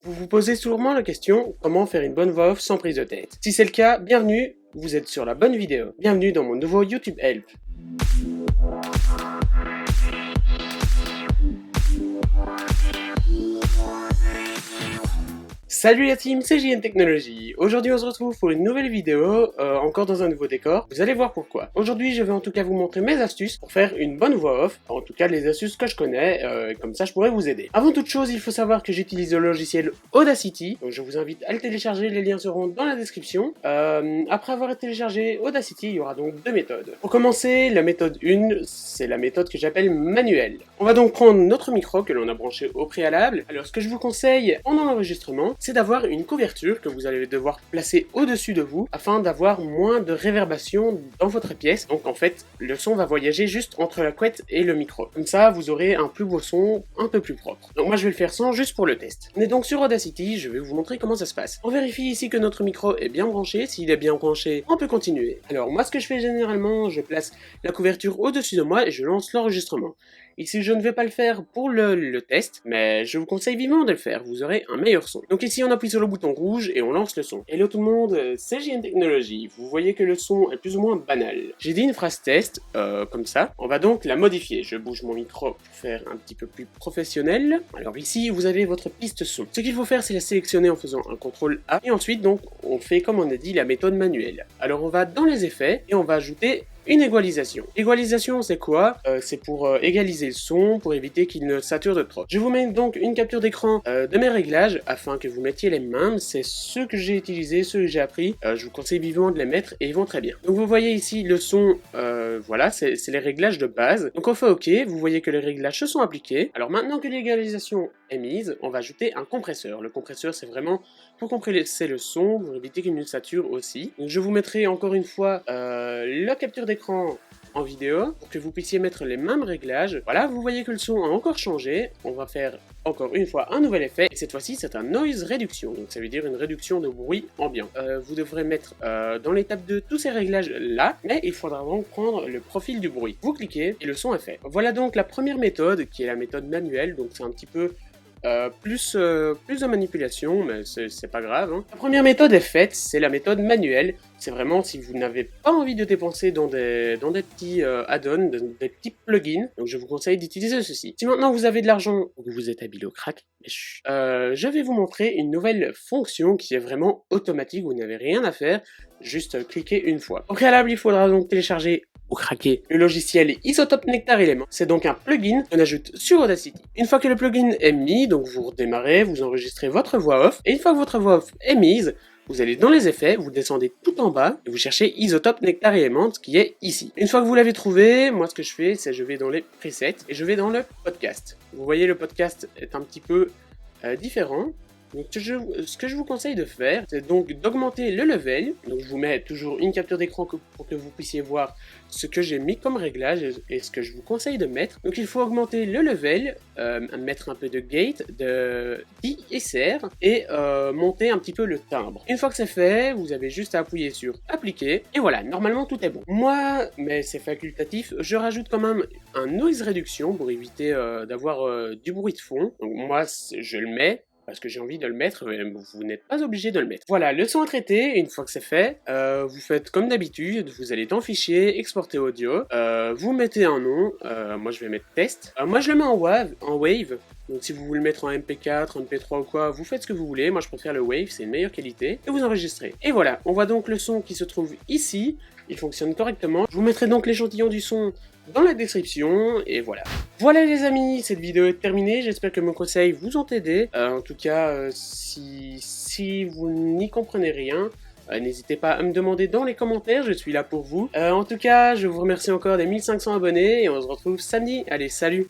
Vous vous posez sûrement la question, comment faire une bonne voix off sans prise de tête? Si c'est le cas, bienvenue, vous êtes sur la bonne vidéo. Bienvenue dans mon nouveau YouTube Help. Salut la team, c'est JN Technologies. Aujourd'hui on se retrouve pour une nouvelle vidéo, encore dans un nouveau décor. Vous allez voir pourquoi. Aujourd'hui je vais en tout cas vous montrer mes astuces pour faire une bonne voix off. En tout cas les astuces que je connais, comme ça je pourrais vous aider. Avant toute chose, il faut savoir que j'utilise le logiciel Audacity. Donc je vous invite à le télécharger, les liens seront dans la description. Après avoir téléchargé Audacity, il y aura donc deux méthodes. Pour commencer, la méthode 1, c'est la méthode que j'appelle manuelle. On va donc prendre notre micro que l'on a branché au préalable. Alors ce que je vous conseille pendant l'enregistrement, c'est d'avoir une couverture que vous allez devoir placer au-dessus de vous afin d'avoir moins de réverbération dans votre pièce. Donc en fait, le son va voyager juste entre la couette et le micro. Comme ça, vous aurez un plus beau son, un peu plus propre. Donc moi je vais le faire sans, juste pour le test. On est donc sur Audacity, je vais vous montrer comment ça se passe. On vérifie ici que notre micro est bien branché. S'il est bien branché, on peut continuer. Alors moi ce que je fais généralement, je place la couverture au-dessus de moi et je lance l'enregistrement. Ici je ne vais pas le faire pour le test, mais je vous conseille vivement de le faire, vous aurez un meilleur son. Donc ici on appuie sur le bouton rouge et on lance le son. Hello tout le monde, c'est JN Technologies. Vous voyez que le son est plus ou moins banal. J'ai dit une phrase test, comme ça. On va donc la modifier. Je bouge mon micro pour faire un petit peu plus professionnel. Alors ici vous avez votre piste son. Ce qu'il faut faire c'est la sélectionner en faisant un CTRL A. Et ensuite donc on fait comme on a dit la méthode manuelle. Alors on va dans les effets et on va ajouter une égalisation. Égalisation, c'est quoi? C'est pour égaliser le son, pour éviter qu'il ne sature de trop. Je vous mets donc une capture d'écran de mes réglages afin que vous mettiez les mêmes. C'est ceux que j'ai utilisés, ceux que j'ai appris. Je vous conseille vivement de les mettre et ils vont très bien. Donc vous voyez ici le son, voilà, c'est les réglages de base. Donc on fait OK, vous voyez que les réglages se sont appliqués. Alors maintenant que l'égalisation est mise, on va ajouter un compresseur. Le compresseur, c'est vraiment pour compresser le son, pour éviter qu'il ne sature aussi. Donc je vous mettrai encore une fois la capture d'écran en vidéo pour que vous puissiez mettre les mêmes réglages. Voilà, vous voyez que le son a encore changé. On va faire encore une fois un nouvel effet et cette fois-ci c'est un noise reduction, donc ça veut dire une réduction de bruit ambiant. Vous devrez mettre dans l'étape 2 tous ces réglages là, mais il faudra donc prendre le profil du bruit. Vous cliquez et le son est fait. Voilà donc la première méthode qui est la méthode manuelle, donc c'est un petit peu plus de manipulation, mais c'est pas grave. Hein. La première méthode est faite, c'est la méthode manuelle. C'est vraiment si vous n'avez pas envie de dépenser dans des petits add-ons, des petits plugins. Donc je vous conseille d'utiliser ceci. Si maintenant vous avez de l'argent ou que vous êtes habile au crack, je vais vous montrer une nouvelle fonction qui est vraiment automatique. Vous n'avez rien à faire, juste cliquer une fois. Au préalable, il faudra donc télécharger ou craquer le logiciel Isotope Nectar Element. C'est donc un plugin qu'on ajoute sur Audacity. Une fois que le plugin est mis, donc vous redémarrez, vous enregistrez votre voix off, et une fois que votre voix off est mise, vous allez dans les effets, vous descendez tout en bas, et vous cherchez Isotope Nectar Element, qui est ici. Une fois que vous l'avez trouvé, moi ce que je fais, c'est je vais dans les presets, et je vais dans le podcast. Vous voyez, le podcast est un petit peu différent. Donc ce que je vous conseille de faire, c'est donc d'augmenter le level. Donc je vous mets toujours une capture d'écran pour que vous puissiez voir ce que j'ai mis comme réglage et ce que je vous conseille de mettre. Donc il faut augmenter le level, mettre un peu de gate, de DSR et monter un petit peu le timbre. Une fois que c'est fait, vous avez juste à appuyer sur appliquer et voilà, normalement tout est bon. Moi, mais c'est facultatif, je rajoute quand même un noise reduction pour éviter d'avoir du bruit de fond. Donc moi, je le mets parce que j'ai envie de le mettre, mais vous n'êtes pas obligé de le mettre. Voilà, le son est traité, une fois que c'est fait, vous faites comme d'habitude, vous allez dans Fichier, Exporter audio, vous mettez un nom, moi je vais mettre test, moi je le mets en wave, donc si vous voulez le mettre en MP4, MP3 ou quoi, vous faites ce que vous voulez, moi je préfère le wave, c'est une meilleure qualité, et vous enregistrez. Et voilà, on voit donc le son qui se trouve ici, il fonctionne correctement, je vous mettrai donc l'échantillon du son dans la description, et voilà. Voilà les amis, cette vidéo est terminée, j'espère que mes conseils vous ont aidé. En tout cas, si vous n'y comprenez rien, n'hésitez pas à me demander dans les commentaires, je suis là pour vous. En tout cas, je vous remercie encore des 1500 abonnés, et on se retrouve samedi. Allez, salut!